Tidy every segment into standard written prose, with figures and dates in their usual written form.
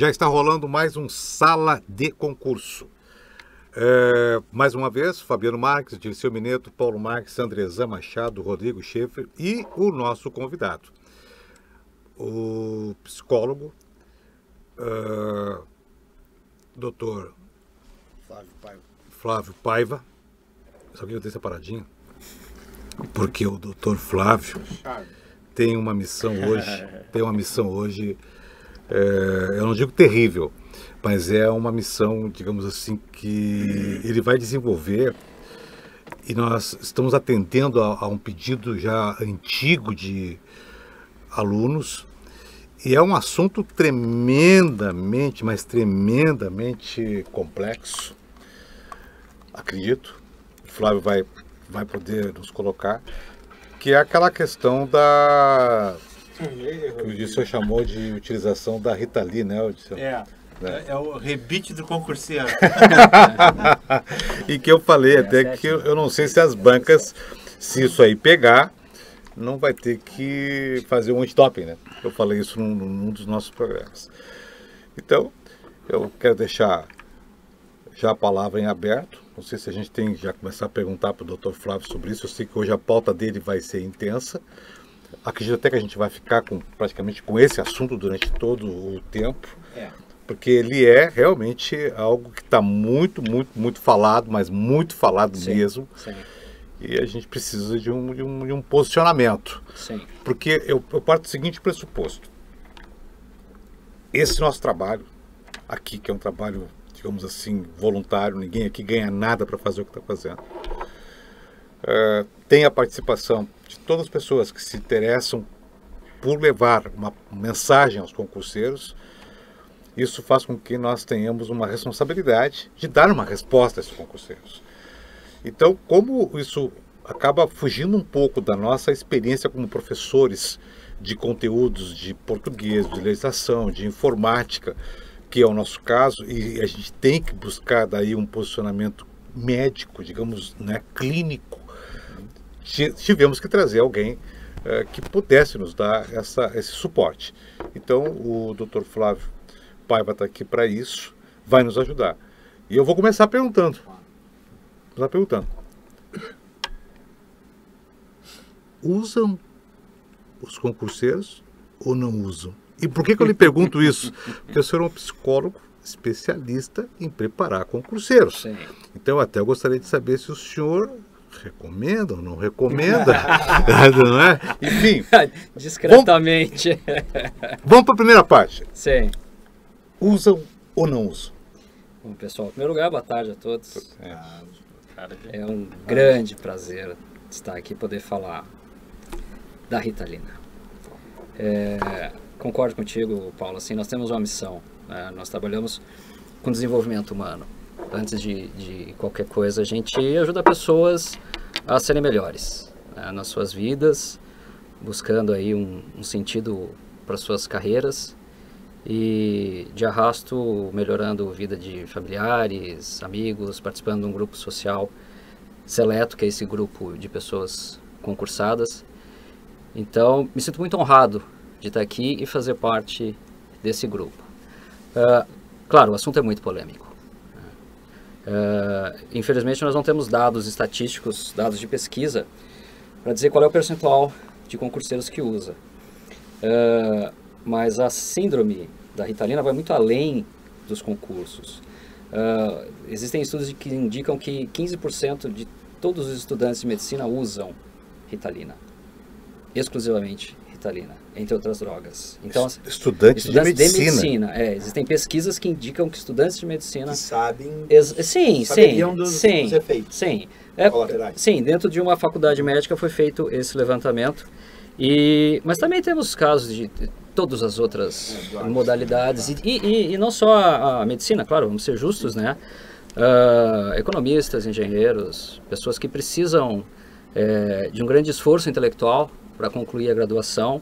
Já está rolando mais um Sala de Concurso. Mais uma vez, Fabiano Marques, Dirceu Mineto, Paulo Marques, Andrezan Machado, Rodrigo Schaefer e o nosso convidado, o psicólogo, Dr. Flávio Paiva. Só que eu tenho separadinho, porque o Dr. Flávio tem uma missão hoje, eu não digo terrível, mas é uma missão, digamos assim, que ele vai desenvolver, e nós estamos atendendo a um pedido já antigo de alunos, e é um assunto tremendamente, mas tremendamente complexo, acredito. O Flávio vai poder nos colocar, que é aquela questão que o Dirceu chamou de utilização da Ritalina, né, Dirceu? É o rebite do concurseiro. E que eu falei até que eu não sei se as bancas, se isso aí pegar, não vai ter que fazer um antidoping, né? Eu falei isso num dos nossos programas. Então, eu quero deixar já a palavra em aberto. Não sei se a gente tem já começar a perguntar para o Dr. Flávio sobre isso. Eu sei que hoje a pauta dele vai ser intensa. Acredito até que a gente vai ficar praticamente com esse assunto durante todo o tempo. Porque ele é realmente algo que está muito, muito, muito falado, mas muito falado mesmo. Sim. E a gente precisa de um posicionamento. Sim. Porque eu parto do seguinte pressuposto. Esse nosso trabalho aqui, que é um trabalho, digamos assim, voluntário, ninguém aqui ganha nada para fazer o que está fazendo. Tem a participação de todas as pessoas que se interessam por levar uma mensagem aos concurseiros. Isso faz com que nós tenhamos uma responsabilidade de dar uma resposta a esses concurseiros. Então, como isso acaba fugindo um pouco da nossa experiência como professores de conteúdos de português, de legislação, de informática, que é o nosso caso, e a gente tem que buscar daí um posicionamento médico, digamos, né, clínico, tivemos que trazer alguém que pudesse nos dar esse suporte. Então, o Dr. Flávio Paiva está aqui para isso, vai nos ajudar. E eu vou começar perguntando. Usam os concurseiros ou não usam? E por que eu lhe pergunto isso? Porque eu sou um psicólogo especialista em preparar concurseiros. Sim. Então até eu gostaria de saber se o senhor recomenda ou não recomenda. Não é? Enfim. Discretamente. Vamos para a primeira parte. Sim. Usam ou não usam? Bom, pessoal, em primeiro lugar, boa tarde a todos. É um grande prazer estar aqui e poder falar da Ritalina. Concordo contigo, Paulo, assim, nós temos uma missão, né? Nós trabalhamos com desenvolvimento humano. Antes de qualquer coisa, a gente ajuda pessoas a serem melhores, né, nas suas vidas, buscando aí um sentido para suas carreiras e de arrasto melhorando a vida de familiares, amigos, participando de um grupo social seleto, que é esse grupo de pessoas concursadas. Então, me sinto muito honrado de estar aqui e fazer parte desse grupo. Claro, o assunto é muito polêmico. Infelizmente, nós não temos dados estatísticos, dados de pesquisa, para dizer qual é o percentual de concurseiros que usa. Mas a síndrome da Ritalina vai muito além dos concursos. Existem estudos que indicam que 15% de todos os estudantes de medicina usam Ritalina, exclusivamente Ritalina, entre outras drogas. Então, estudantes de medicina. Existem pesquisas que indicam que estudantes de medicina que sabem, saberiam dos efeitos colaterais. Sim, dentro de uma faculdade médica foi feito esse levantamento. Mas também temos casos de todas as outras modalidades e não só a medicina, claro, vamos ser justos, né? Economistas, engenheiros, pessoas que precisam de um grande esforço intelectual para concluir a graduação.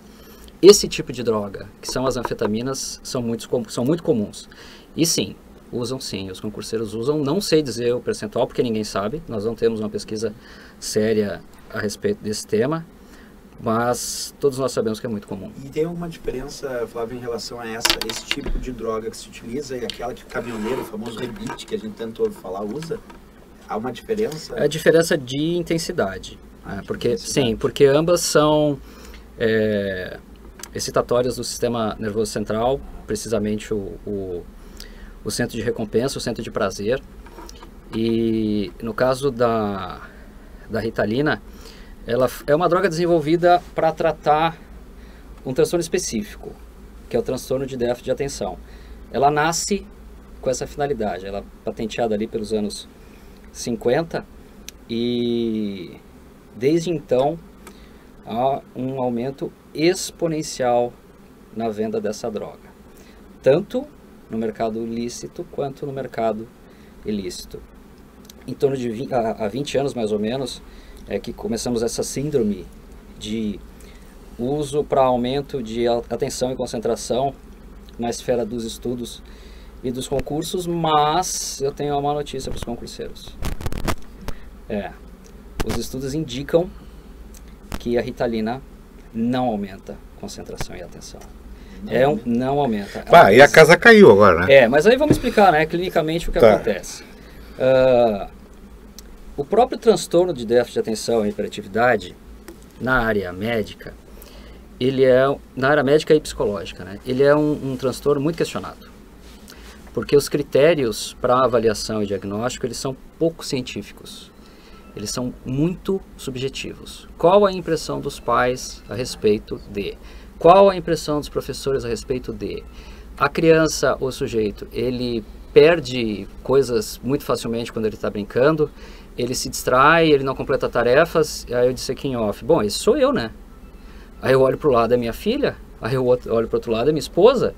Esse tipo de droga, que são as anfetaminas, são muito comuns. E sim, os concurseiros usam, não sei dizer o percentual porque ninguém sabe, nós não temos uma pesquisa séria a respeito desse tema. mas todos nós sabemos que é muito comum. E tem alguma diferença, Flávio, em relação a esse tipo de droga que se utiliza e aquela que o caminhoneiro, o famoso rebite, que a gente tanto ouve falar, usa? Há uma diferença? É a diferença de intensidade. Porque ambas são excitatórias do sistema nervoso central, precisamente o centro de recompensa, o centro de prazer. E no caso da Ritalina, ela é uma droga desenvolvida para tratar um transtorno específico, que é o transtorno de déficit de atenção. Ela nasce com essa finalidade, ela é patenteada ali pelos anos 50 e desde então há um aumento exponencial na venda dessa droga, tanto no mercado lícito quanto no mercado ilícito. Em torno de há 20 anos mais ou menos é que começamos essa síndrome de uso para aumento de atenção e concentração na esfera dos estudos e dos concursos, mas eu tenho uma má notícia para os concurseiros. Os estudos indicam que a Ritalina não aumenta concentração e atenção. Não aumenta. E a casa caiu agora, né? Mas aí vamos explicar, né, clinicamente o que acontece. O próprio transtorno de déficit de atenção e hiperatividade, na área médica, na área médica e psicológica, né, ele é um transtorno muito questionado. Porque os critérios para avaliação e diagnóstico, eles são pouco científicos. Eles são muito subjetivos. Qual a impressão dos pais a respeito de? Qual a impressão dos professores a respeito de? A criança, o sujeito, ele perde coisas muito facilmente quando ele está brincando, ele se distrai, ele não completa tarefas, aí eu disse aqui em off, bom, esse sou eu, né? Aí eu olho para o lado da minha filha, aí eu olho para o outro lado da minha esposa,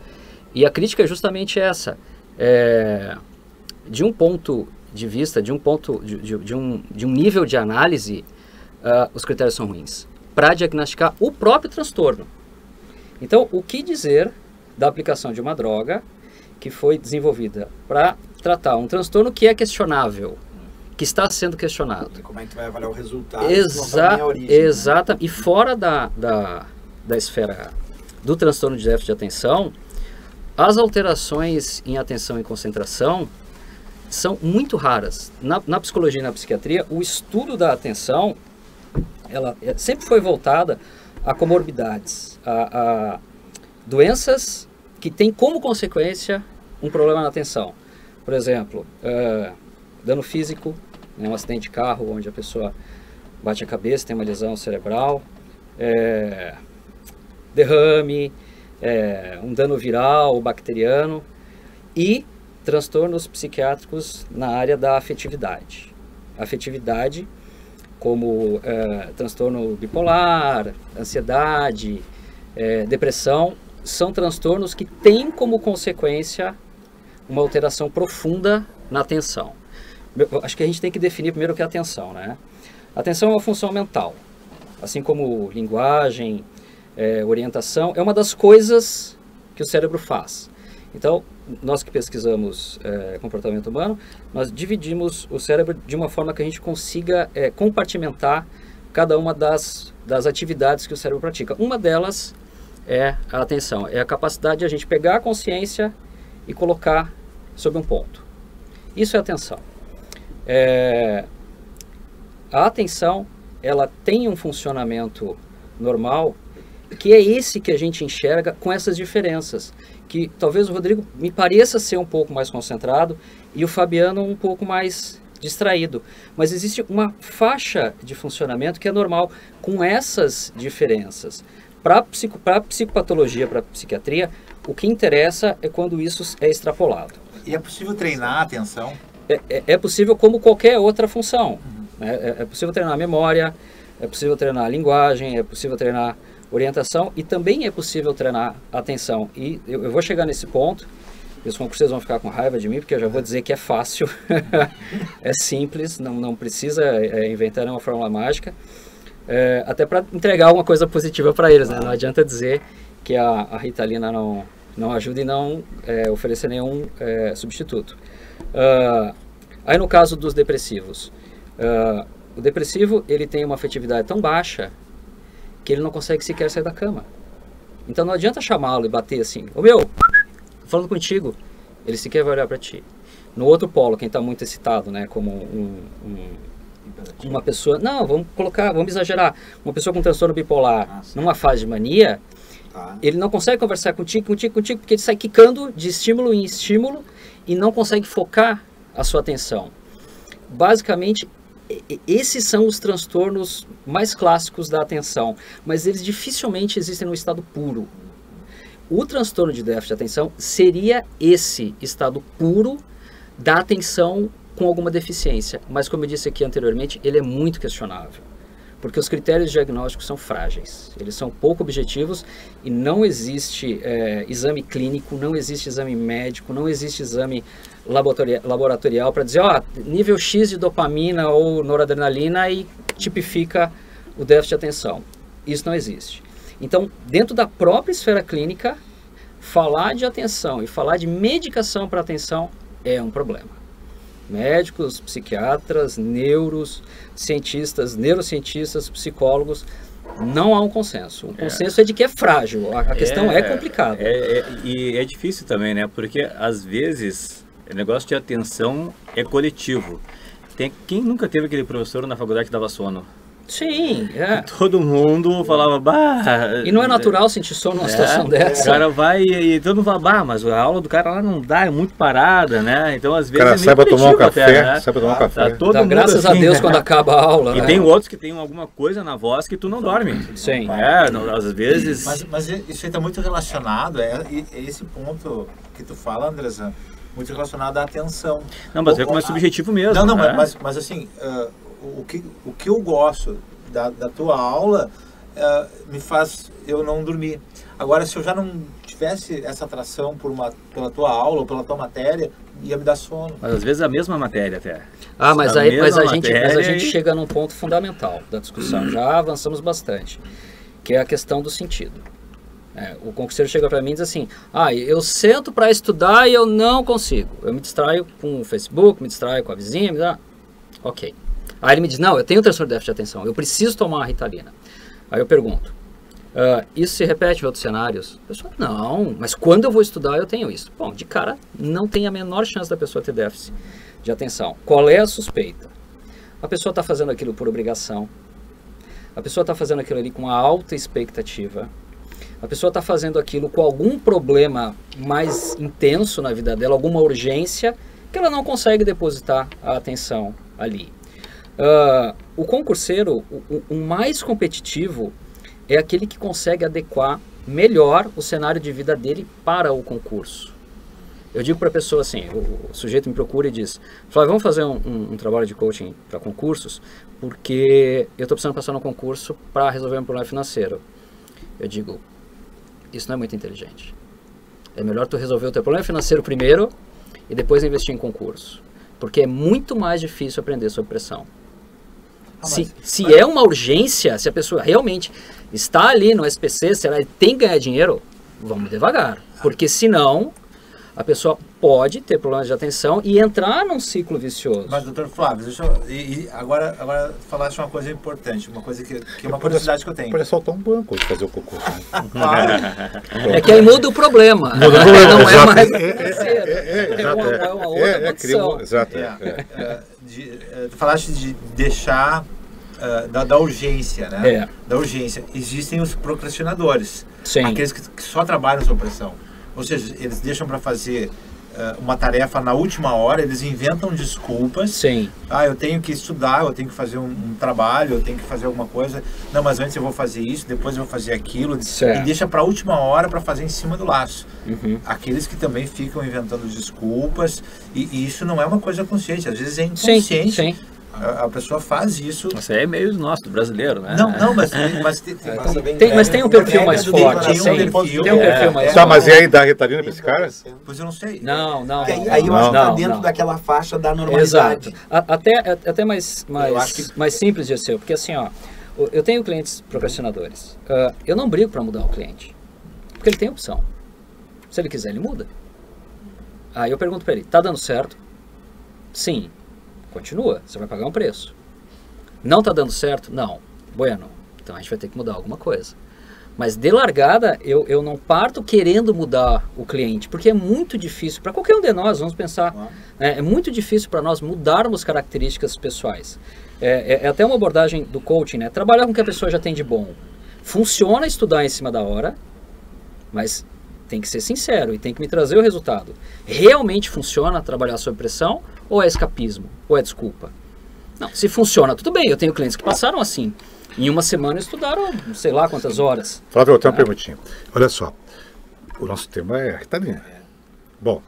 e a crítica é justamente essa. De um ponto de vista, de um nível de análise, os critérios são ruins, para diagnosticar o próprio transtorno. Então, o que dizer da aplicação de uma droga que foi desenvolvida para tratar um transtorno que é questionável, que está sendo questionado? E como é que tu vai avaliar o resultado? Exato. Né? E fora da esfera do transtorno de déficit de atenção, as alterações em atenção e concentração são muito raras. Na psicologia e na psiquiatria, o estudo da atenção ela sempre foi voltada a comorbidades, a doenças que têm como consequência um problema na atenção. Por exemplo, dano físico, um acidente de carro onde a pessoa bate a cabeça, tem uma lesão cerebral, derrame, um dano viral ou bacteriano, e transtornos psiquiátricos na área da afetividade. Afetividade como transtorno bipolar, ansiedade, depressão, são transtornos que têm como consequência uma alteração profunda na atenção. Acho que a gente tem que definir primeiro o que é atenção, né? Atenção é uma função mental, assim como linguagem, orientação, é uma das coisas que o cérebro faz. Então, nós que pesquisamos comportamento humano, nós dividimos o cérebro de uma forma que a gente consiga compartimentar cada uma das atividades que o cérebro pratica. Uma delas é a atenção, é a capacidade de a gente pegar a consciência e colocar sobre um ponto. Isso é atenção. A atenção, ela tem um funcionamento normal, que é esse que a gente enxerga com essas diferenças, que talvez o Rodrigo me pareça ser um pouco mais concentrado e o Fabiano um pouco mais distraído, mas existe uma faixa de funcionamento que é normal com essas diferenças. Para a psicopatologia, para a psiquiatria, o que interessa é quando isso é extrapolado. E é possível treinar a atenção? É possível como qualquer outra função. É possível treinar a memória, é possível treinar a linguagem, é possível treinar orientação e também é possível treinar a atenção. E eu vou chegar nesse ponto, e os concurseiros vão ficar com raiva de mim, porque eu já vou dizer que é fácil, é simples, não precisa inventar uma fórmula mágica, até para entregar alguma coisa positiva para eles, né? Não adianta dizer que a Ritalina não ajuda e não oferecer nenhum substituto. Aí no caso dos depressivos, o depressivo ele tem uma afetividade tão baixa que ele não consegue sequer sair da cama. Então não adianta chamá-lo e bater assim, ô meu, falando contigo, ele sequer vai olhar para ti. No outro polo, quem está muito excitado, né, como uma pessoa, não, vamos exagerar, uma pessoa com transtorno bipolar, numa fase de mania, ele não consegue conversar contigo, porque ele sai quicando de estímulo em estímulo e não consegue focar a sua atenção. Basicamente, esses são os transtornos mais clássicos da atenção, mas eles dificilmente existem no estado puro. O transtorno de déficit de atenção seria esse estado puro da atenção com alguma deficiência, mas como eu disse aqui anteriormente, ele é muito questionável, porque os critérios diagnósticos são frágeis, eles são pouco objetivos e não existe exame clínico, não existe exame médico, não existe exame laboratorial para dizer, ó, nível X de dopamina ou noradrenalina e tipifica o déficit de atenção. Isso não existe. Então, dentro da própria esfera clínica, falar de atenção e falar de medicação para atenção é um problema. Médicos, psiquiatras, neurocientistas, psicólogos, não há um consenso. O consenso é de que é frágil, a questão é complicada. E é difícil também, né? Porque às vezes o negócio de atenção é coletivo. Quem nunca teve aquele professor na faculdade que dava sono? Sim, Todo mundo falava, bah... E não é natural sentir sono numa situação dessa. O cara vai e todo mundo fala, bah, mas a aula do cara lá não dá, é muito parada, né? Então, às vezes, cara, saiba tomar um café, até, né? saiba tomar um café. Dá graças a Deus quando acaba a aula, E tem outros que tem alguma coisa na voz que tu não dorme. Sim. Às vezes... Mas isso aí está muito relacionado, é esse ponto que tu fala, Andresa, muito relacionado à atenção. Não, mas é como é subjetivo mesmo. Não, né? mas assim, o que eu gosto da tua aula me faz eu não dormir. Agora, se eu já não tivesse essa atração pela tua aula ou pela tua matéria, ia me dar sono. Mas às vezes a mesma matéria até. Mas a gente chega num ponto fundamental da discussão. Já avançamos bastante, que é a questão do sentido. O concurseiro chega para mim e diz assim, eu sento para estudar e eu não consigo. Eu me distraio com o Facebook, me distraio com a vizinha, ok. Aí ele me diz, não, eu tenho transtorno de déficit de atenção, eu preciso tomar a Ritalina. Aí eu pergunto, isso se repete em outros cenários? A pessoa, não, mas quando eu vou estudar eu tenho isso. Bom, de cara, não tem a menor chance da pessoa ter déficit de atenção. Qual é a suspeita? A pessoa está fazendo aquilo por obrigação, a pessoa está fazendo aquilo ali com uma alta expectativa, a pessoa está fazendo aquilo com algum problema mais intenso na vida dela, alguma urgência, que ela não consegue depositar a atenção ali. O concurseiro, o mais competitivo, é aquele que consegue adequar melhor o cenário de vida dele para o concurso. Eu digo para a pessoa assim, o sujeito me procura e diz, Flávio, vamos fazer um trabalho de coaching para concursos, porque eu estou precisando passar no concurso para resolver um problema financeiro. Eu digo, isso não é muito inteligente. É melhor tu resolver o teu problema financeiro primeiro e depois investir em concurso. Porque é muito mais difícil aprender sob pressão. Se é uma urgência, se a pessoa realmente está ali no SPC, se ela tem que ganhar dinheiro, vamos devagar. Porque senão, a pessoa pode ter problemas de atenção e entrar num ciclo vicioso. Mas, doutor Flávio, deixa eu... agora falaste uma coisa importante, uma coisa que é uma curiosidade que eu tenho. Pode soltar um banco de fazer o concurso. É que aí muda o problema. Não é mais... É uma outra condição. Exato. Falaste de deixar... Da urgência, né? Da urgência. Existem os procrastinadores. Sim. Aqueles que só trabalham sob pressão. Ou seja, eles deixam para fazer uma tarefa na última hora, eles inventam desculpas. Sim. Eu tenho que estudar, eu tenho que fazer um trabalho, eu tenho que fazer alguma coisa. Não, mas antes eu vou fazer isso, depois eu vou fazer aquilo. Certo. E deixa para a última hora para fazer em cima do laço. Uhum. Aqueles que também ficam inventando desculpas. E isso não é uma coisa consciente, às vezes é inconsciente. Sim. A pessoa faz isso. Isso aí é meio nosso, do brasileiro, né? Não, mas tem um perfil mais forte. Tem um perfil mais forte. Mas e aí dá Ritalina para esse cara? Pois eu não sei. Não. Aí eu acho que está dentro daquela faixa da normalidade. Exato. Até mais simples de ser, porque assim, eu tenho clientes procrastinadores. Eu não brigo para mudar o cliente, porque ele tem opção. Se ele quiser, ele muda. Aí eu pergunto para ele, tá dando certo? Sim. Continua, você vai pagar um preço. Não está dando certo? Não. Bueno, Então a gente vai ter que mudar alguma coisa. Mas de largada, eu não parto querendo mudar o cliente, porque é muito difícil, para qualquer um de nós, vamos pensar, é muito difícil para nós mudarmos características pessoais. É até uma abordagem do coaching, né? Trabalhar com o que a pessoa já tem de bom. Funciona estudar em cima da hora, mas tem que ser sincero e tem que me trazer o resultado. Realmente funciona trabalhar sob pressão ou é escapismo? Ou é desculpa? Não, se funciona, tudo bem. Eu tenho clientes que passaram assim. Em uma semana estudaram, não sei lá quantas horas. Flávio, eu tenho uma perguntinha. Olha só, o nosso tema é Ritalina. Bom,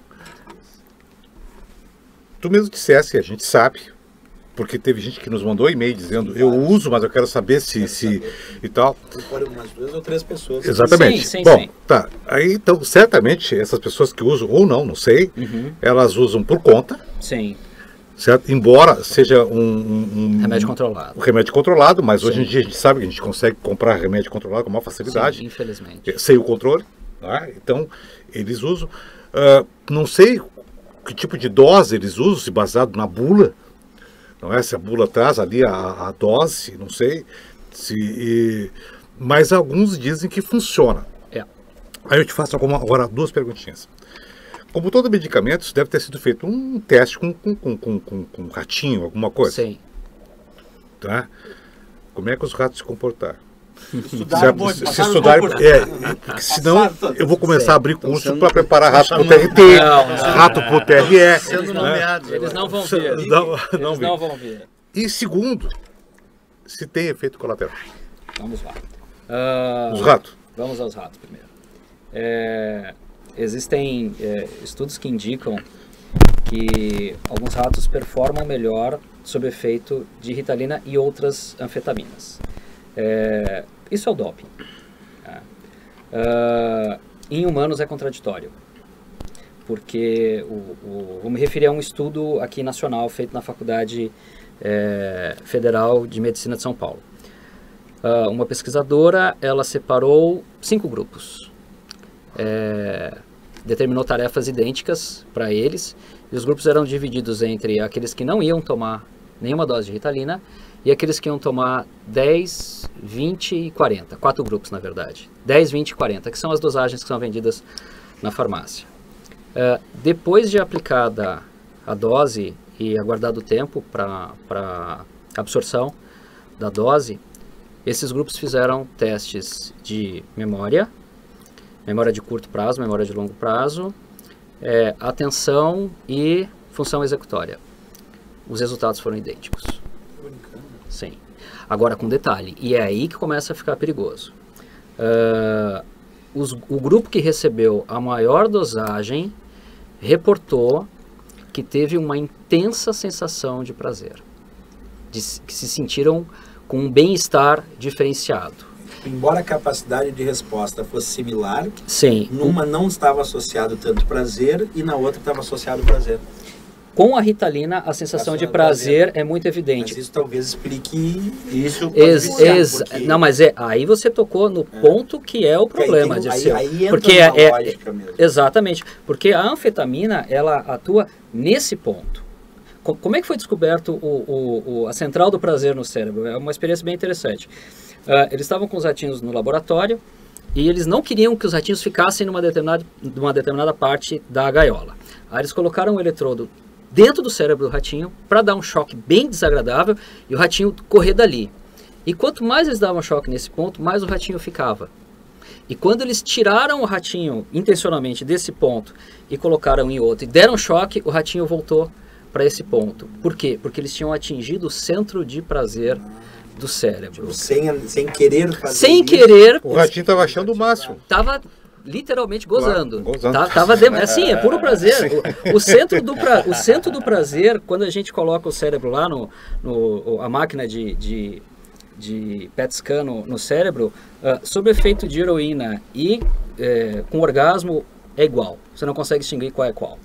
tu mesmo dissesse, a gente sabe, porque teve gente que nos mandou e-mail dizendo, eu uso, mas eu quero saber se e tal. Foram umas 2 ou 3 pessoas. Exatamente. Sim, Bom, tá. Aí, então, certamente, essas pessoas que usam, ou não sei, elas usam por conta. Sim. Certo? Embora seja um remédio controlado. Um remédio controlado, mas hoje Sim. em dia a gente sabe que a gente consegue comprar remédio controlado com maior facilidade. Sim, infelizmente. Sem o controle. Né? Então, eles usam. Não sei que tipo de dose eles usam, se baseado na bula. Não é? Se a bula traz ali a dose, não sei. Mas alguns dizem que funciona. Aí eu te faço agora 2 perguntinhas. Como todo medicamento, deve ter sido feito um teste com um ratinho, alguma coisa. Sim. Tá? Como é que os ratos se comportaram? Estudaram, Se estudarem, porque senão eu vou começar a abrir curso para preparar rato para o TRT, rato para o TRE. Sendo nomeados. Eles não vão ver. Eles não vão ver. E segundo, se tem efeito colateral. Vamos lá. Os ratos? Vamos aos ratos primeiro. Existem estudos que indicam que alguns ratos performam melhor sob efeito de Ritalina e outras anfetaminas. Isso é o doping. Em humanos é contraditório, porque vou me referir a um estudo aqui nacional feito na Faculdade Federal de Medicina de São Paulo. Uma pesquisadora, ela separou 5 grupos. Determinou tarefas idênticas para eles, e os grupos eram divididos entre aqueles que não iam tomar nenhuma dose de Ritalina e aqueles que iam tomar 10, 20 e 40, 4 grupos na verdade, 10, 20 e 40, que são as dosagens que são vendidas na farmácia. Depois de aplicada a dose e aguardado o tempo para absorção da dose, esses grupos fizeram testes de memória de curto prazo, memória de longo prazo, atenção e função executória. Os resultados foram idênticos. Sim. Agora com detalhe, e é aí que começa a ficar perigoso. O grupo que recebeu a maior dosagem reportou que teve uma intensa sensação de prazer, que se sentiram com um bem-estar diferenciado. Embora a capacidade de resposta fosse similar, sim, numa não estava associado tanto prazer e na outra estava associado prazer. Com a Ritalina, a sensação de prazer é muito evidente. Mas isso talvez explique isso. Não, mas aí você tocou no ponto que é o problema. Aí entra porque uma lógica mesmo. Exatamente, porque a anfetamina, ela atua nesse ponto. Como é que foi descoberto a central do prazer no cérebro? É uma experiência bem interessante. Eles estavam com os ratinhos no laboratório e eles não queriam que os ratinhos ficassem numa determinada parte da gaiola. Aí eles colocaram um eletrodo dentro do cérebro do ratinho para dar um choque bem desagradável e o ratinho correr dali. E quanto mais eles davam choque nesse ponto, mais o ratinho ficava. E quando eles tiraram o ratinho intencionalmente desse ponto e colocaram em outro e deram choque, o ratinho voltou para esse ponto. Por quê? Porque eles tinham atingido o centro de prazer do cérebro. Tipo, sem querer fazer sem isso. querer. O ratinho estava achando o máximo. Tava literalmente gozando. Gozando. Assim, é puro prazer. O centro do prazer, quando a gente coloca o cérebro lá a máquina de PET scan no cérebro, sob efeito de heroína e com orgasmo é igual. Você não consegue distinguir qual é qual.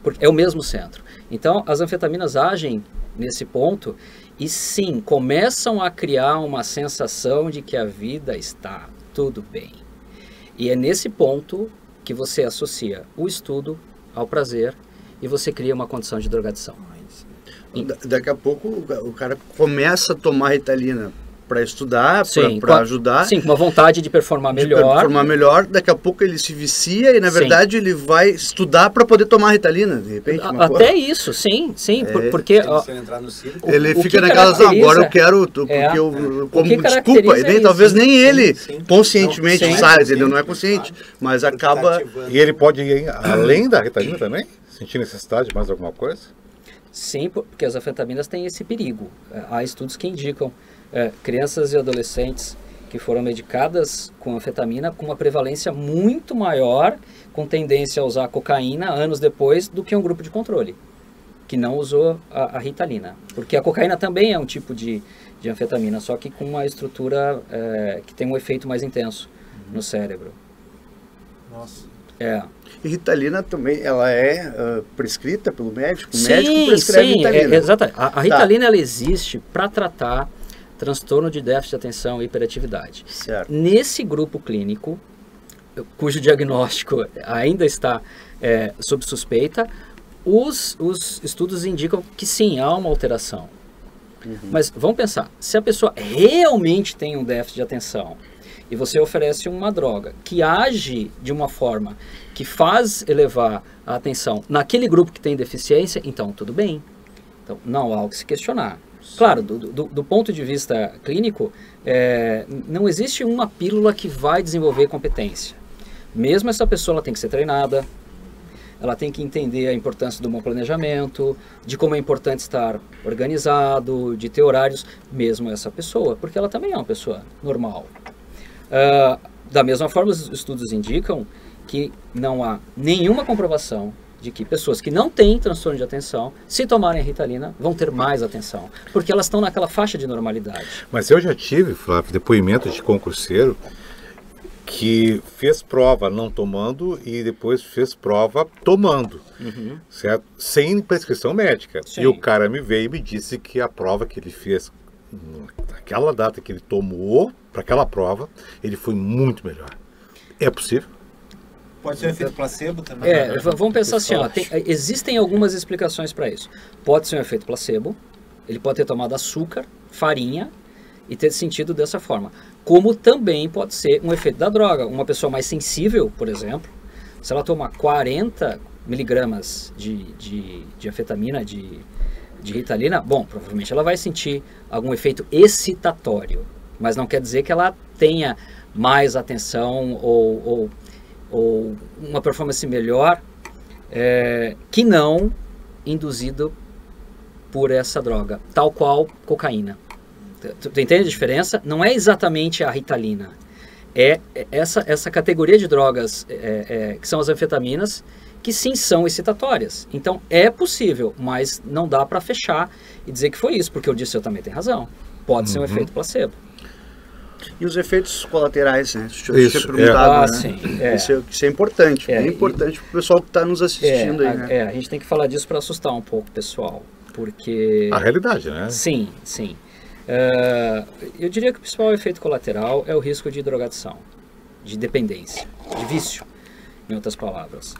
Porque é o mesmo centro. Então, as anfetaminas agem nesse ponto e sim, começam a criar uma sensação de que a vida está tudo bem. E é nesse ponto que você associa o estudo ao prazer e você cria uma condição de drogadição. Daqui a pouco o cara começa a tomar Ritalina estudar, Sim, para ajudar. Sim, com uma vontade de performar De melhor. performar melhor, daqui a pouco ele se vicia e na Sim. verdade ele vai estudar para poder tomar Ritalina, de repente. Até isso, sim, porque Se ele entrar no circo, Ele o fica que naquela, caracteriza- agora eu quero, porque É. eu O como que desculpa, caracteriza e nem, isso. talvez nem ele Sim. conscientemente Não, sim. sabe, ele não é consciente, Claro. mas porque tá acaba... ativando. E ele pode ir além da Ritalina também? Sentir necessidade de mais alguma coisa? sim, porque as anfetaminas têm esse perigo. Há estudos que indicam crianças e adolescentes que foram medicadas com anfetamina com uma prevalência muito maior, com tendência a usar cocaína anos depois, do que um grupo de controle, que não usou a Ritalina. Porque a cocaína também é um tipo de anfetamina, só que com uma estrutura que tem um efeito mais intenso no cérebro. Nossa. E Ritalina também, ela é prescrita pelo médico? O Sim, médico prescreve sim, Ritalina. exatamente. A Ritalina ela existe para tratar transtorno de déficit de atenção e hiperatividade. Certo. Nesse grupo clínico, cujo diagnóstico ainda está sob suspeita, os estudos indicam que sim, há uma alteração. Mas vamos pensar, se a pessoa realmente tem um déficit de atenção e você oferece uma droga que age de uma forma que faz elevar a atenção naquele grupo que tem deficiência, então tudo bem. Então não há o que se questionar. Claro, do ponto de vista clínico, não existe uma pílula que vai desenvolver competência. Mesmo essa pessoa ela tem que ser treinada, ela tem que entender a importância do bom planejamento, de como é importante estar organizado, de ter horários, mesmo essa pessoa, porque ela também é uma pessoa normal. Da mesma forma, os estudos indicam que não há nenhuma comprovação de que pessoas que não têm transtorno de atenção, se tomarem Ritalina, vão ter mais atenção, porque elas estão naquela faixa de normalidade. Mas eu já tive, Flávio, depoimento de concurseiro que fez prova não tomando e depois fez prova tomando, certo? Sem prescrição médica. Sim. E o cara me veio e me disse que a prova que ele fez, naquela data que ele tomou para aquela prova, ele foi muito melhor. É possível? Pode ser um efeito placebo também. Vamos pensar assim, existem algumas explicações para isso. Pode ser um efeito placebo, ele pode ter tomado açúcar, farinha e ter sentido dessa forma. Como também pode ser um efeito da droga. Uma pessoa mais sensível, por exemplo, se ela tomar 40 miligramas de anfetamina, de Ritalina, bom, provavelmente ela vai sentir algum efeito excitatório, mas não quer dizer que ela tenha mais atenção ou uma performance melhor que não induzido por essa droga, tal qual cocaína. Tu entende a diferença? Não é exatamente a Ritalina, é essa categoria de drogas que são as anfetaminas, que sim são excitatórias. Então é possível, mas não dá para fechar e dizer que foi isso, porque o Dirceu também tem razão. Pode ser um efeito placebo. E os efeitos colaterais, né? Isso, Isso, perguntado, né? Sim, Isso é importante, bem importante para o pessoal que está nos assistindo aí, né? A gente tem que falar disso para assustar um pouco o pessoal, porque... A realidade, né? Sim. Eu diria que o principal efeito colateral é o risco de drogadição, de dependência, de vício, em outras palavras.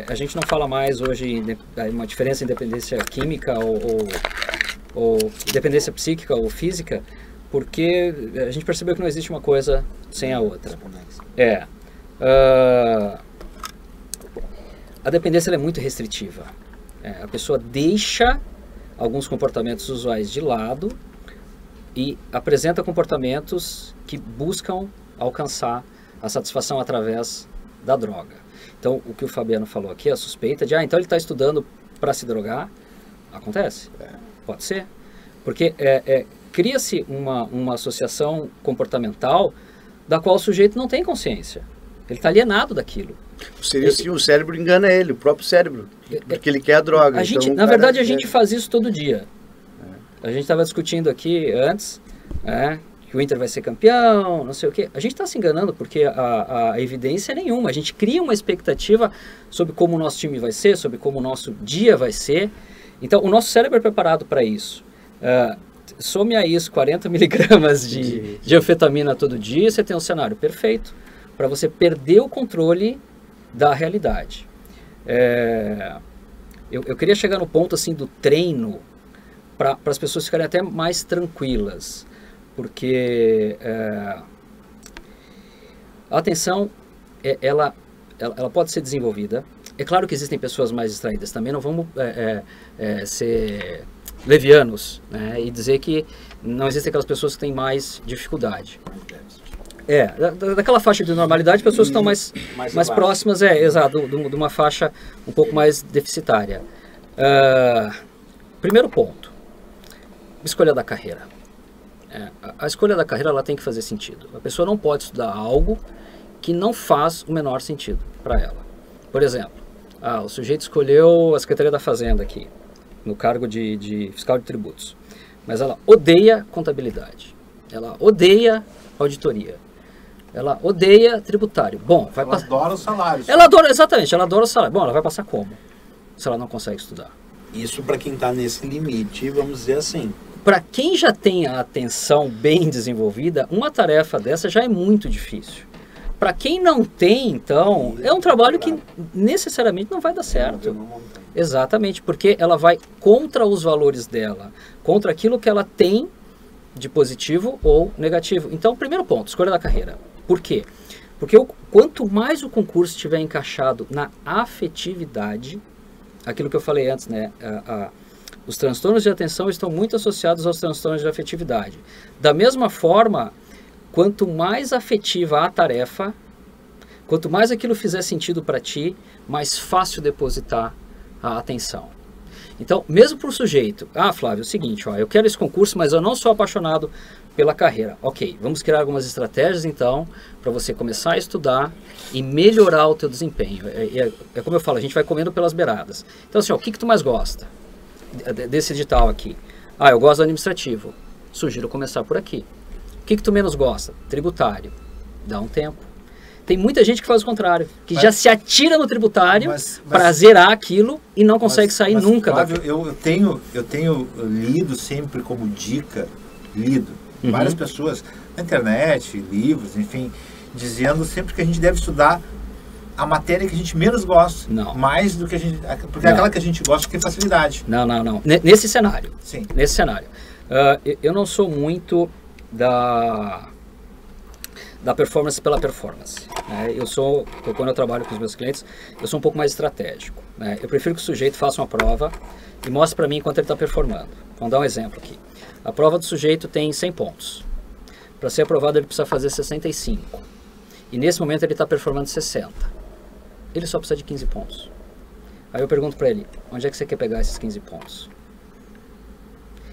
A gente não fala mais hoje uma diferença em dependência química ou dependência psíquica ou física, porque a gente percebeu que não existe uma coisa sem a outra. A dependência ela é muito restritiva. A pessoa deixa alguns comportamentos usuais de lado e apresenta comportamentos que buscam alcançar a satisfação através da droga. Então, o que o Fabiano falou aqui, a suspeita de, então ele está estudando para se drogar, acontece, pode ser, porque cria-se uma associação comportamental da qual o sujeito não tem consciência, ele está alienado daquilo. Seria assim, o cérebro engana ele, o próprio cérebro, porque ele quer a droga. Na verdade, a gente faz isso todo dia. A gente estava discutindo aqui antes, que o Inter vai ser campeão, não sei o quê. A gente está se enganando porque a evidência é nenhuma. A gente cria uma expectativa sobre como o nosso time vai ser, sobre como o nosso dia vai ser. Então, o nosso cérebro é preparado para isso. Some a isso 40 miligramas de anfetamina todo dia, você tem um cenário perfeito para você perder o controle da realidade. Eu queria chegar no ponto assim do treino para as pessoas ficarem até mais tranquilas. porque a atenção, ela pode ser desenvolvida. É claro que existem pessoas mais distraídas, também não vamos ser levianos, né, e dizer que não existem aquelas pessoas que têm mais dificuldade. Daquela faixa de normalidade, pessoas que estão mais próximas, exato, de uma faixa um pouco mais deficitária. Primeiro ponto, escolha da carreira. A escolha da carreira, ela tem que fazer sentido. A pessoa não pode estudar algo que não faz o menor sentido para ela. Por exemplo, o sujeito escolheu a Secretaria da Fazenda aqui, no cargo de fiscal de tributos, mas ela odeia contabilidade, ela odeia auditoria, ela odeia tributário. Bom, ela adora os salários. Exatamente, ela adora o salário. Bom, ela vai passar como? Se ela não consegue estudar. Isso para quem está nesse limite, vamos dizer assim. Para quem já tem a atenção bem desenvolvida, uma tarefa dessa já é muito difícil. Para quem não tem, então, é um trabalho que necessariamente não vai dar certo. Exatamente, porque ela vai contra os valores dela, contra aquilo que ela tem de positivo ou negativo. Então, primeiro ponto, escolha da carreira. Por quê? Porque quanto mais o concurso estiver encaixado na afetividade, aquilo que eu falei antes, né? Os transtornos de atenção estão muito associados aos transtornos de afetividade. Da mesma forma, quanto mais afetiva a tarefa, quanto mais aquilo fizer sentido para ti, mais fácil depositar a atenção. Então, mesmo para o sujeito, Flávio, é o seguinte, eu quero esse concurso, mas eu não sou apaixonado pela carreira. Ok, vamos criar algumas estratégias, então, para você começar a estudar e melhorar o teu desempenho. É como eu falo, a gente vai comendo pelas beiradas. Então, assim, o que tu mais gosta desse edital aqui? Eu gosto do administrativo. Sugiro começar por aqui. O que tu menos gosta? Tributário. Dá um tempo. Tem muita gente que faz o contrário, que já se atira no tributário para zerar aquilo e não consegue sair nunca. Flávio, eu tenho lido sempre como dica, várias pessoas na internet, livros, enfim, dizendo sempre que a gente deve estudar a matéria que a gente menos gosta, mais do que a gente... Porque é aquela que a gente gosta que tem facilidade. Não. Nesse cenário. Sim. Nesse cenário. Eu não sou muito da performance pela performance. Né? Quando eu trabalho com os meus clientes, eu sou um pouco mais estratégico. Né? Eu prefiro que o sujeito faça uma prova e mostre para mim enquanto ele está performando. Vamos dar um exemplo aqui. A prova do sujeito tem 100 pontos. Para ser aprovado, ele precisa fazer 65. E nesse momento ele está performando 60. Ele só precisa de 15 pontos. Aí eu pergunto para ele, onde é que você quer pegar esses 15 pontos?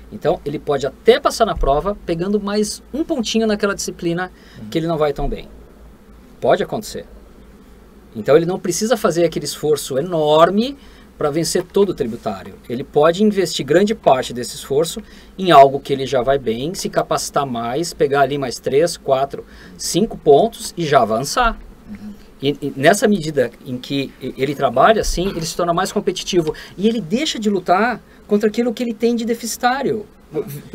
Então, ele pode até passar na prova pegando mais um pontinho naquela disciplina que ele não vai tão bem. Pode acontecer. Então, ele não precisa fazer aquele esforço enorme para vencer todo o tributário. Ele pode investir grande parte desse esforço em algo que ele já vai bem, se capacitar mais, pegar ali mais 3, 4, 5 pontos e já avançar. E nessa medida em que ele trabalha assim, ele se torna mais competitivo. E ele deixa de lutar contra aquilo que ele tem de deficitário.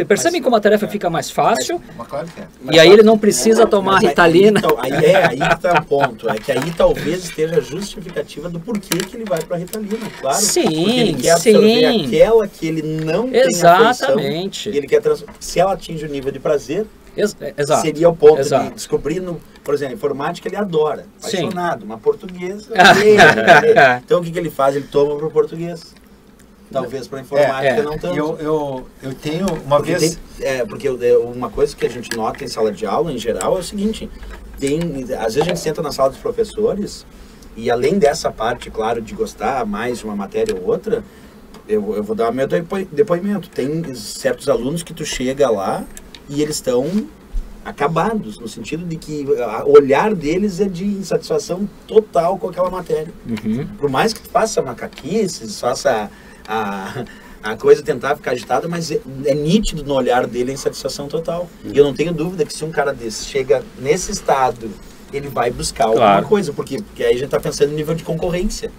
Percebem como a tarefa fica mais fácil? Claro que é. E aí ele não precisa tomar Ritalina. Aí que está o ponto. É que aí talvez esteja a justificativa do porquê que ele vai para a Ritalina, claro. Sim, porque ele quer absorver aquela que ele não tem afeição. E ele quer se ela atinge o nível de prazer, Exato. seria o ponto de descobrir, por exemplo, informática ele adora, apaixonado, uma portuguesa. Então o que ele faz? Ele toma para o português. Talvez para informática não tanto. Eu tenho uma vez... Porque uma coisa que a gente nota em sala de aula, em geral, é o seguinte, às vezes a gente senta na sala dos professores e além dessa parte, claro, de gostar mais de uma matéria ou outra, eu vou dar meu depoimento. Tem certos alunos que tu chega lá e eles estão acabados, no sentido de que o olhar deles é de insatisfação total com aquela matéria. Por mais que tu faça macaquices, faça a coisa tentar ficar agitada, mas é nítido no olhar dele a insatisfação total. E eu não tenho dúvida que se um cara desse chega nesse estado, ele vai buscar alguma coisa, porque aí a gente está pensando no nível de concorrência.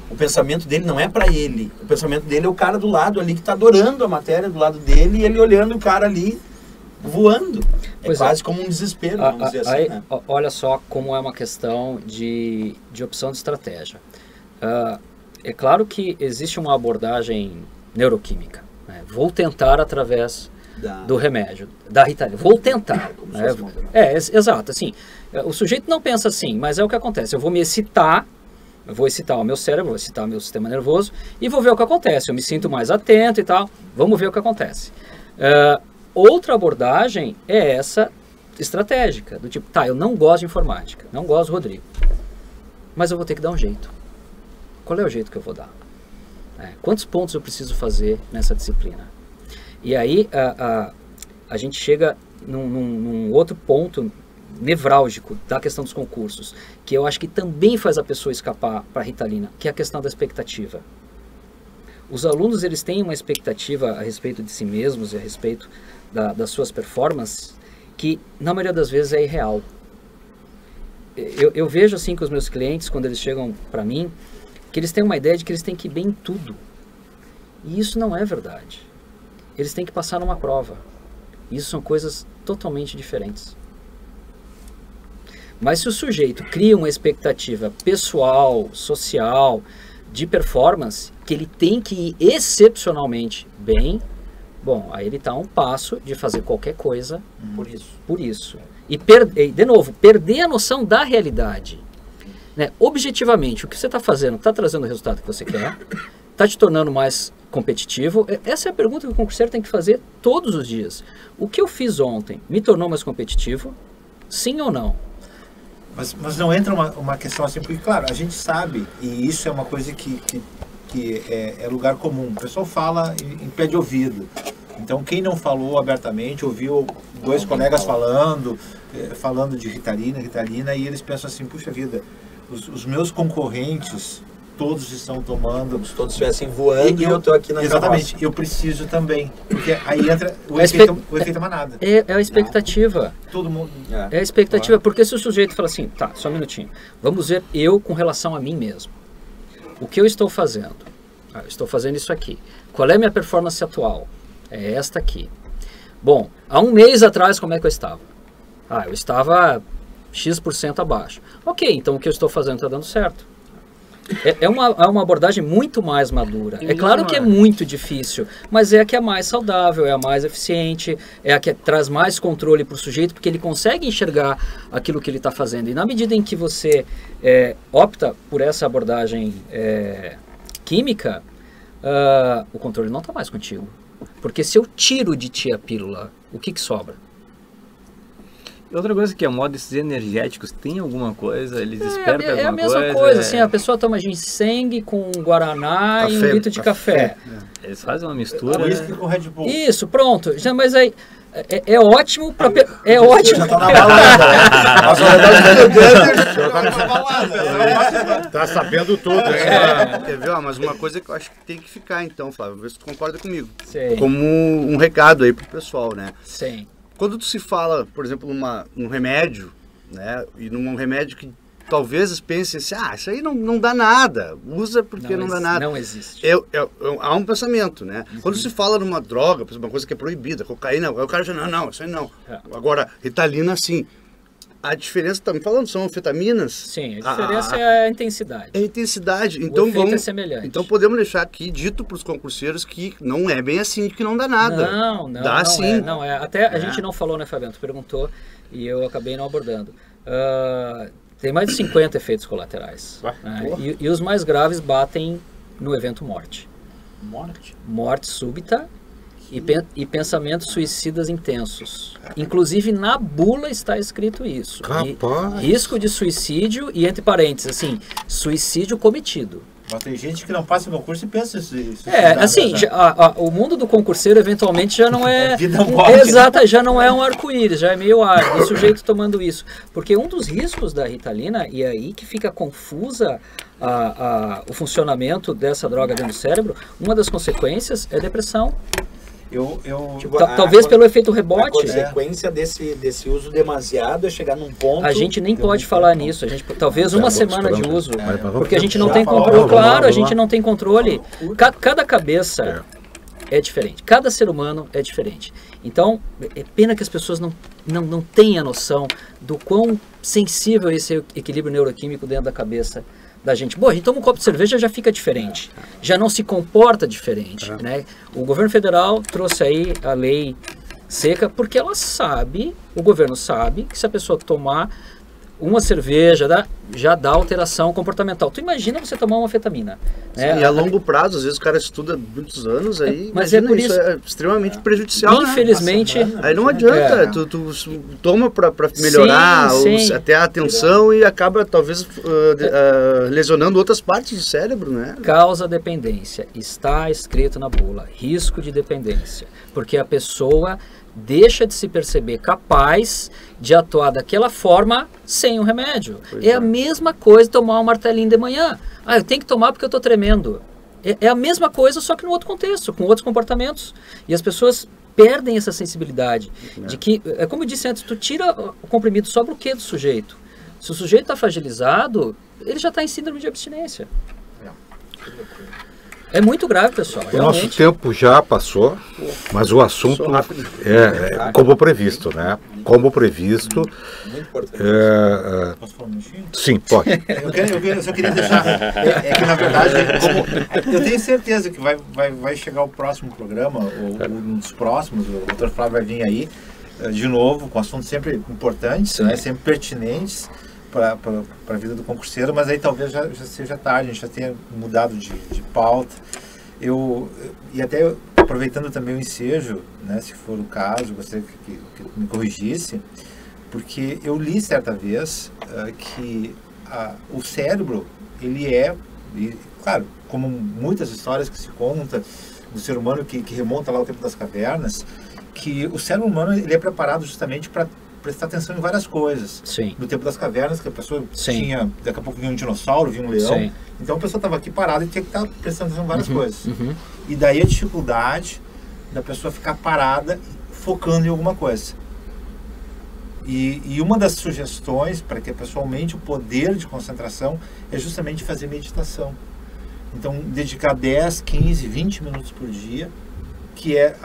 O pensamento dele não é para ele, o pensamento dele é o cara do lado ali que está adorando a matéria do lado dele e ele olhando o cara ali voando. Quase como um desespero, vamos dizer assim. Né? Olha só como é uma questão de opção de estratégia. É claro que existe uma abordagem neuroquímica. Né? Vou tentar, através do remédio, da Ritalina. Vou tentar. Né? Exato. Assim, o sujeito não pensa assim, mas é o que acontece. Eu vou me excitar, eu vou excitar o meu cérebro, vou excitar o meu sistema nervoso e vou ver o que acontece. Eu me sinto mais atento e tal. Vamos ver o que acontece. Outra abordagem é essa estratégica, do tipo, eu não gosto de informática, não gosto do Rodrigo, mas eu vou ter que dar um jeito. Qual é o jeito que eu vou dar? Quantos pontos eu preciso fazer nessa disciplina? E aí a gente chega num outro ponto nevrálgico da questão dos concursos, que eu acho que também faz a pessoa escapar para a Ritalina, que é a questão da expectativa. Os alunos, eles têm uma expectativa a respeito de si mesmos e a respeito das suas performances que, na maioria das vezes, é irreal. Eu vejo assim com os meus clientes, quando eles chegam para mim, que eles têm uma ideia de que eles têm que ir bem em tudo. E isso não é verdade. Eles têm que passar numa prova. Isso são coisas totalmente diferentes. Mas se o sujeito cria uma expectativa pessoal, social, de performance, que ele tem que ir excepcionalmente bem, bom, aí ele está a um passo de fazer qualquer coisa por isso. E, de novo, perder a noção da realidade. Né? Objetivamente, o que você está fazendo está trazendo o resultado que você quer, está te tornando mais competitivo. Essa é a pergunta que o concurseiro tem que fazer todos os dias. O que eu fiz ontem me tornou mais competitivo? Sim ou não? Mas não entra uma questão assim, porque, claro, a gente sabe, e isso é uma coisa que é lugar comum. O pessoal fala em pé de ouvido. Então, quem não falou abertamente, ouviu dois colegas falando de Ritalina, e eles pensam assim, puxa vida, os meus concorrentes, todos estão tomando... Se todos estivessem voando e eu estou aqui na Exatamente, eu preciso também. Porque aí entra o efeito manada. É a expectativa. Todo mundo... É a expectativa, porque se o sujeito fala assim, tá, só um minutinho, vamos ver eu com relação a mim mesmo. O que eu estou fazendo? Eu estou fazendo isso aqui. Qual é a minha performance atual? É esta aqui. Bom, há um mês atrás, como é que eu estava? Eu estava X% abaixo. Ok, então o que eu estou fazendo está dando certo. É uma abordagem muito mais madura. É claro que é muito difícil, mas é a que é mais saudável, é a mais eficiente, é a que traz mais controle para o sujeito, porque ele consegue enxergar aquilo que ele está fazendo. E na medida em que você opta por essa abordagem química, o controle não está mais contigo. Porque se eu tiro de ti a pílula, o que sobra? Outra coisa que é moda, esses energéticos, tem alguma coisa? Eles despertam alguma coisa? É a mesma coisa, assim, a pessoa toma ginseng com guaraná e um litro de café. Eles fazem uma mistura. Whisky com Red Bull. Isso, pronto. Mas aí é ótimo para... É ótimo. Já tá na balada. Tá sabendo tudo, hein? Quer ver? Mas uma coisa que eu acho que tem que ficar, então, Flávio, ver se tu concorda comigo. Sim. Como um recado aí pro pessoal, né? Sim. Quando se fala, por exemplo, num remédio, né? E num remédio que talvez pensem assim, isso aí não dá nada, usa porque não dá nada. Não existe. Há um pensamento, né? Quando se fala numa droga, por exemplo, uma coisa que é proibida, cocaína, o cara já, não, isso aí não. Agora, Ritalina, sim. A diferença, tá me falando, são anfetaminas? Sim, a diferença é a intensidade. É a intensidade. Então, é semelhante. Então podemos deixar aqui dito para os concurseiros que não é bem assim, que não dá nada. Não, dá sim. Até a gente não falou, né, Fabiano? Tu perguntou e eu acabei não abordando. Tem mais de 50 efeitos colaterais. Né? E os mais graves batem no evento morte. Morte súbita e pensamentos suicidas intensos. Inclusive na bula está escrito isso. Risco de suicídio e, entre parênteses, assim, suicídio cometido. Mas tem gente que não passa no concurso e pensa isso. Assim, o mundo do concurseiro eventualmente já não é... vida morte, exata, né? Já não é um arco-íris, já é meio árido, o sujeito tomando isso. Porque um dos riscos da Ritalina, e é aí que fica confusa o funcionamento dessa droga dentro do cérebro, uma das consequências é depressão. Talvez pelo efeito rebote. A consequência desse uso demasiado é chegar num ponto... A gente nem pode falar nisso. Talvez uma semana de uso. Porque a gente não tem controle. Claro, a gente não tem controle. Cada cabeça é diferente. Cada ser humano é diferente. Então, é pena que as pessoas não tenham noção do quão sensível é esse equilíbrio neuroquímico dentro da cabeça da gente. Bom, a gente toma um copo de cerveja, já fica diferente. Já não se comporta diferente. Né? O governo federal trouxe aí a lei seca, porque ela sabe, o governo sabe, que se a pessoa tomar uma cerveja, já dá alteração comportamental. Tu imagina você tomar uma anfetamina. Né? E a longo prazo, às vezes o cara estuda muitos anos, aí mas é por isso é extremamente prejudicial. Infelizmente... Né? Aí não adianta, tu toma para melhorar sim. até a atenção e acaba talvez lesionando outras partes do cérebro, né? Causa dependência, está escrito na bula, risco de dependência, porque a pessoa deixa de se perceber capaz de atuar daquela forma sem um remédio. É a mesma coisa tomar um martelinho de manhã. Eu tenho que tomar porque eu estou tremendo. É a mesma coisa, só que no outro contexto, com outros comportamentos. E as pessoas perdem essa sensibilidade de que, como eu disse antes, tu tira o comprimido, sobra o quê do sujeito? Se o sujeito está fragilizado, ele já está em síndrome de abstinência. É muito grave, pessoal. O nosso tempo já passou, mas o assunto é como previsto, né? Como previsto. Muito importante. Posso falar um minutinho? Sim, pode. Eu só queria deixar. Que na verdade, eu tenho certeza que vai chegar o próximo programa, ou um dos próximos, o Dr. Flávio vai vir aí, de novo, com assuntos sempre importantes, né? Sempre pertinentes para a vida do concurseiro, mas aí talvez já seja tarde, a gente já tenha mudado de pauta. E até aproveitando também o ensejo, né, se for o caso, gostaria que me corrigisse, porque eu li certa vez que o cérebro, ele e, claro, como muitas histórias que se conta do ser humano que remonta lá ao tempo das cavernas, que o cérebro humano ele é preparado justamente para prestar atenção em várias coisas. Sim. No tempo das cavernas, que a pessoa Sim. tinha, daqui a pouco vinha um dinossauro, vinha um leão. Sim. Então a pessoa estava aqui parada e tinha que estar prestando atenção em várias coisas. Uhum. E daí a dificuldade da pessoa ficar parada, focando em alguma coisa. E uma das sugestões para que a pessoa aumente o poder de concentração é justamente fazer meditação. Então, dedicar 10, 15, 20 minutos por dia, que é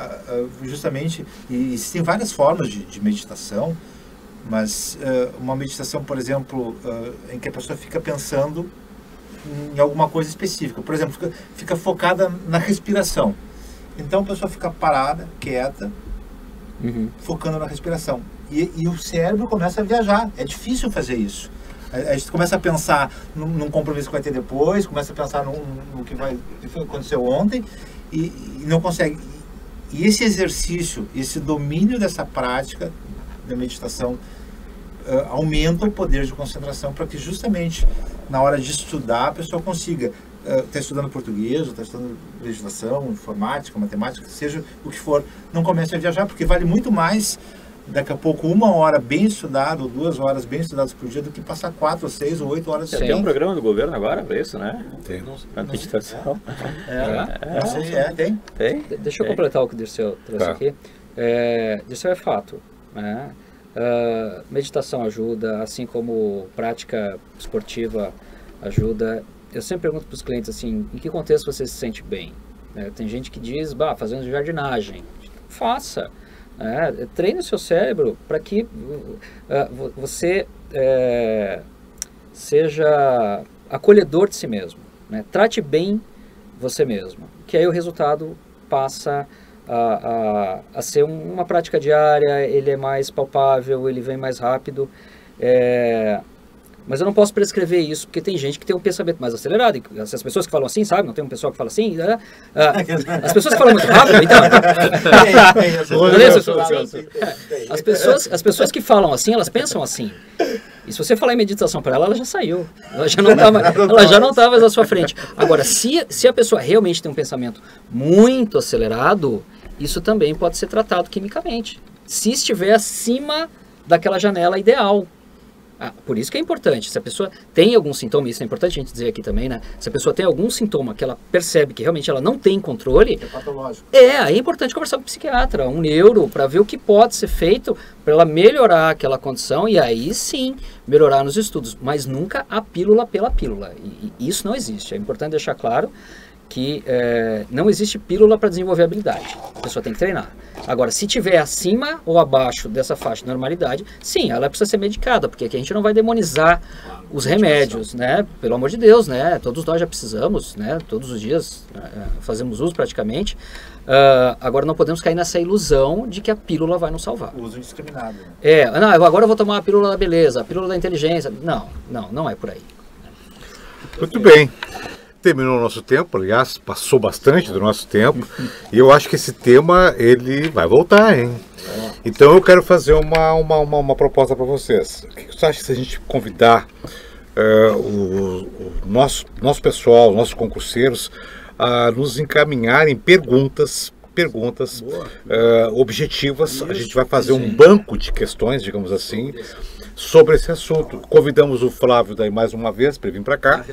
justamente... E existem várias formas de meditação, mas uma meditação, por exemplo, em que a pessoa fica pensando em alguma coisa específica. Por exemplo, fica focada na respiração. Então, a pessoa fica parada, quieta, focando na respiração. E o cérebro começa a viajar. É difícil fazer isso. A gente começa a pensar num compromisso que vai ter depois, começa a pensar no que aconteceu ontem e não consegue. E esse exercício, esse domínio dessa prática da meditação aumenta o poder de concentração para que justamente na hora de estudar a pessoa consiga estar estudando português, ou está estudando legislação, informática, matemática, seja o que for, não comece a viajar, porque vale muito mais daqui a pouco 1 hora bem estudado, ou 2 horas bem estudadas por dia, do que passar 4, 6 ou 8 horas. Tem um programa do governo agora para isso, né? Tem. Na meditação. Tem. Deixa eu completar o que o Dirceu trouxe aqui. Dirceu, é fato, né? Meditação ajuda, assim como prática esportiva ajuda. Eu sempre pergunto para os clientes assim, em que contexto você se sente bem? Tem gente que diz, fazendo jardinagem. Faça. Treine o seu cérebro para que você seja acolhedor de si mesmo, né? Trate bem você mesmo, que aí o resultado passa a ser uma prática diária, ele é mais palpável, ele vem mais rápido, mas eu não posso prescrever isso, porque tem gente que tem um pensamento mais acelerado, e as pessoas que falam assim, sabe, não tem um pessoal que fala assim, as pessoas que falam muito rápido, então... As pessoas que falam assim, elas pensam assim. E se você falar em meditação para ela, ela já saiu. Ela já não está mais à sua frente. Agora, se a pessoa realmente tem um pensamento muito acelerado, isso também pode ser tratado quimicamente. Se estiver acima daquela janela ideal. Por isso que é importante, se a pessoa tem algum sintoma, isso é importante a gente dizer aqui também, né? Se a pessoa tem algum sintoma que ela percebe que realmente ela não tem controle, é patológico. Aí é importante conversar com o psiquiatra, um neuro, para ver o que pode ser feito para ela melhorar aquela condição e aí sim melhorar nos estudos, mas nunca a pílula pela pílula. E isso não existe. É importante deixar claro que não existe pílula para desenvolver habilidade. A pessoa tem que treinar. Agora, se tiver acima ou abaixo dessa faixa de normalidade, sim, ela precisa ser medicada, porque aqui a gente não vai demonizar os remédios, né? Pelo amor de Deus, né? Todos nós já precisamos, né? Todos os dias fazemos uso praticamente. Agora não podemos cair nessa ilusão de que a pílula vai nos salvar. O uso indiscriminado. Né? Não, agora eu vou tomar a pílula da beleza, a pílula da inteligência. Não é por aí. Muito bem. Terminou o nosso tempo, aliás, passou bastante do nosso tempo. E eu acho que esse tema, ele vai voltar, hein? Então eu quero fazer uma proposta para vocês. O que você acha se a gente convidar o nosso pessoal, os nossos concurseiros, a nos encaminharem perguntas objetivas? A gente vai fazer um banco de questões, digamos assim, sobre esse assunto. Convidamos o Flávio daí mais uma vez para vir para cá,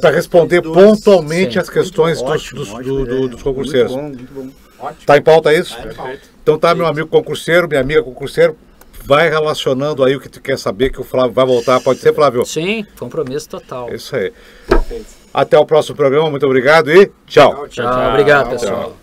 para responder pontualmente as questões dos concurseiros. Muito bom. Está em pauta isso? Tá em pauta. Então tá, meu amigo concurseiro, minha amiga concurseiro, vai relacionando aí o que tu quer saber, que o Flávio vai voltar. Pode ser, Flávio? Sim, compromisso total. É isso aí. Até o próximo programa, muito obrigado e tchau. Tchau, obrigado, pessoal.